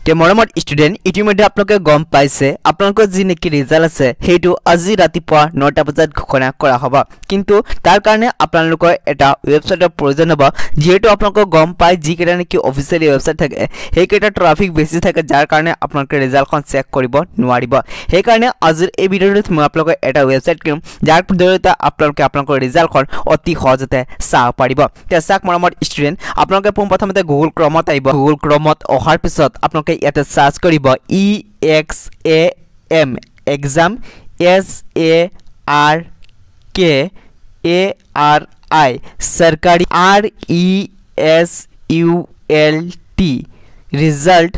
তে মৰমৰ ষ্টুডেন্ট ইতিমধ্যে আপোনালোকে গম পাইছে আপোনালোকৰ যি নেকি ৰিজাল্ট আছে হেতু আজি ৰাতিপুৱা 9টা বজাত ঘোষণা কৰা হ'ব কিন্তু তাৰ কাৰণে আপোনালোকৰ এটা ওয়েবসাইটৰ প্ৰয়োজন হ'ব যেহেতু আপোনালোকে গম পায় যি কেটা নেকি অফিচিয়েলি ওয়েবসাইট থাকে সেই কেটা ট্ৰাফিক বেছি থাকে যাৰ কাৰণে আপোনালোকে ৰিজাল্টখন চেক কৰিব নোৱাৰিব সেই কাৰণে আজিৰ এই ভিডিঅ'টোত মই আপোনালোকক এটা ওয়েবসাইট দিম যাৰ জৰিয়তে আপোনালোকে আপোনালোকৰ ৰিজাল্টখন অতি সহজতে চাব পাৰিব তে চাক মৰমৰ ষ্টুডেন্ট আপোনালোকে প্ৰথমতে গুগল ক্ৰমত আহিব গুগল ক্ৰমত অহাৰ পিছত আপোনালোকে ইয়াতে সার্চ করিব EXAM exam SARKARI सरकारी RESULT result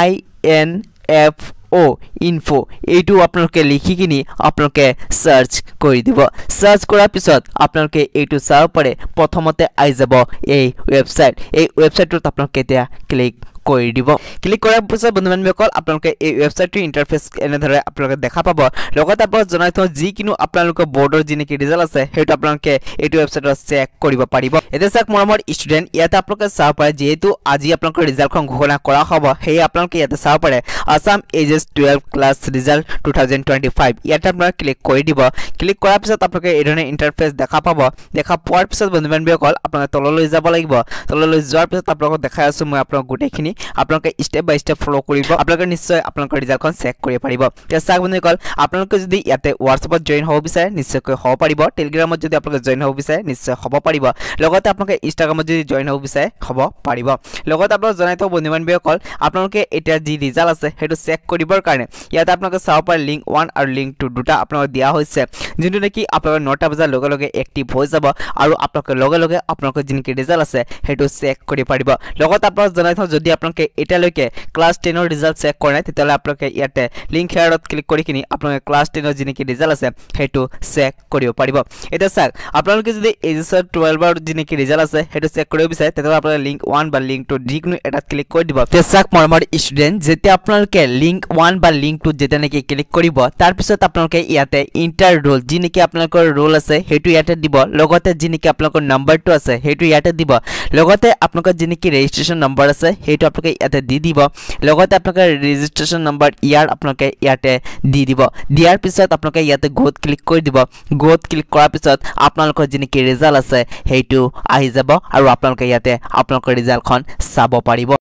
INFO info এইটো আপোনালোকে লিখি কিনি আপোনালোকে সার্চ কৰি দিব সাৰ্চ কৰাৰ পিছত আপোনালোকে এইটো চাব পাৰে প্ৰথমতে আই যাব এই ওয়েবসাইটটোত আপোনালোকে এতিয়া ক্লিক কৰি দিব ক্লিক কৰাৰ পিছত বন্ধুবান্ধৱীসকল আপোনালোকে এই ওয়েবসাইটৰ ইন্টাৰফেস এনেদৰে আপোনালোকে দেখা পাব লগতে আপোনাক জনাই থওঁ যি কিনো আপোনালোকৰ বৰ্ডৰ যি নেকি ৰিজাল্ট আছে হেতু আপোনালোকে এইটো ওয়েবসাইটত চেক কৰিব পাৰিব এতিয়া চাওক মৰমৰ ষ্টুডেন্ট ইয়াতে আপোনালোকে চাব পাৰে যেহেতু আজি আপোনালোকৰ ৰিজাল্টখন ঘোষণা কৰা হ'ব সেই আপোনালোকে ইয়াতে চাব পাৰে আসাম এইচএছ 12 ক্লাছ ৰিজাল্ট 2025 ইয়াতে আপোনালোকে ক্লিক কৰি দিব ক্লিক কৰাৰ পিছত আপোনালোকে এই ধৰণে ইন্টাৰফেস দেখা পাব দেখা পোৱাৰ পিছত বন্ধুবান্ধৱীসকল আপোনালোকে তললৈ যাব লাগিব তললৈ যোৱাৰ পিছত আপোনালোকক দেখাই আছো মই আপোনালোক গুটেখিনি আপোনালোকে স্টেপ বাই স্টেপ ফলো কৰিব আপোনালোকে নিশ্চয় আপোনালোকৰ ৰিজাল্টখন চেক কৰিব পাৰিব তে চাওক বন্ধুসকল আপোনালোকে যদি ইয়াতে WhatsAppত জয়েন হ'ব বিচাৰে নিশ্চয়কৈ হ'ব পাৰিব টেলিগ্ৰামত যদি আপোনালোকে জয়েন হ'ব বিচাৰে নিশ্চয় হ'ব পাৰিব লগতে আপোনালোকে ইনষ্টাগ্ৰামত যদি জয়েন হ'ব বিচাৰে হ'ব পাৰিব লগতে আপোনালোক জনাই থওঁ বন্ধুবান্ধৱীসকল আপোনালোকে এতিয়া যি ৰিজাল্ট আছে হেতু চেক কৰিবৰ কাৰণে ইয়াতে আপোনালোকে চাব পাৰে লিংক 1 আৰু লিংক 2 দুটা আপোনালোক দিয়া হৈছে যোনটো নেকি আপোনালোকৰ 9টা বজাৰ লগে লগে এক্টিভ হৈ যাব আৰু আপোনালোকে লগে লগে আপোনালোকৰ যি নেকি ৰিজাল্ট আছে হেতু চেক কৰিব পাৰিব লগতে আপোনালোক জনাই থওঁ যদি আপোনালোকে এতিয়ালৈকে ক্লাস 10 ৰ ৰিজাল্ট চেক কৰা নাই তেতিয়ালে আপোনালোকে ইয়াতে লিংক হেয়াৰত ক্লিক কৰি কিনি আপোনালোকে ক্লাস 10 ৰ যি নেকি ৰিজাল্ট আছে হেতু চেক কৰিব পাৰিব এটা চাওক আপোনালোকে যদি এইচএছ 12 ৰ যি নেকি ৰিজাল্ট আছে হেতু চেক কৰিব বিচাৰে তেতিয়ালে আপোনালোকে লিংক 1 বা লিংক 2 যিকোনো এটা ক্লিক কৰি দিব তে চাওক মৰমৰ ষ্টুডেন্ট যেতিয়া আপোনালোকে লিংক 1 বা লিংক 2 যেটা নেকি ক্লিক কৰিব তাৰ পিছত আপোনালোকে ইয়াতে ইন্টাৰ ৰোল যি নেকি আপোনালোকৰ ৰোল আছে হেতু ইয়াতে দিব লগতে যি নেকি আপোনালোকৰ নাম্বাৰটো আছে হেতু ইয়াতে দিব লগতে আপোনালোকৰ যি নেকি ৰেজিষ্ট্ৰেচন নম্বৰ আছে হেতু আপোনালোকে ইয়াতে দি দিব লগতে আপোনালোকৰ ৰেজিষ্ট্ৰেচন নম্বৰ ইয়াৰ আপোনালোকে ইয়াতে দি দিব দিয়াৰ পিছত আপোনালোকে ইয়াতে গোত ক্লিক কৰি দিব গোত ক্লিক কৰাৰ পিছত আপোনালোকৰ যি নেকি ৰিজাল্ট আছে হেতু আহি যাব আৰু আপোনালোকে ইয়াতে আপোনালোকৰ ৰিজাল্টখন চাব পাৰিব